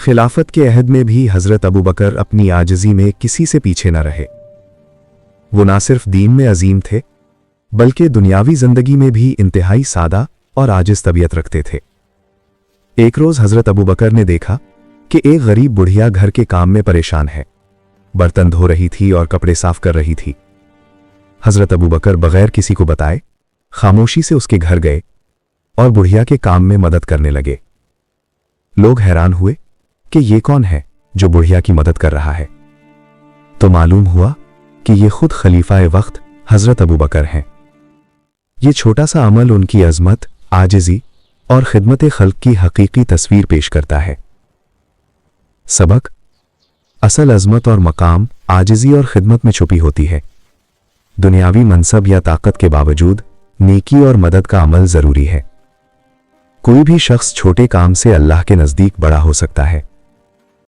खिलाफत के अहद में भी हज़रत अबू बकर अपनी आजिज़ी में किसी से पीछे न रहे। वो ना सिर्फ दीन में अजीम थे बल्कि दुनियावी ज़िंदगी में भी इंतहाई सादा और आजिज़ तबीयत रखते थे। एक रोज़ हज़रत अबू बकर ने देखा कि एक गरीब बुढ़िया घर के काम में परेशान है, बर्तन धो रही थी और कपड़े साफ कर रही थी। हज़रत अबू बकर बगैर किसी को बताए खामोशी से उसके घर गए और बुढ़िया के काम में मदद करने लगे। लोग हैरान हुए कि ये कौन है जो बुढ़िया की मदद कर रहा है, तो मालूम हुआ कि ये खुद खलीफाए वक्त हज़रत अबू बकर हैं। ये छोटा सा अमल उनकी अज़मत, आजिज़ी और खिदमत खल्क की हकीकी तस्वीर पेश करता है। सबक: असल अज़मत और मकाम आजिज़ी और खिदमत में छुपी होती है। दुनियावी मनसब या ताकत के बावजूद नेकी और मदद का अमल ज़रूरी है। कोई भी शख्स छोटे काम से अल्लाह के नज़दीक बड़ा हो सकता है।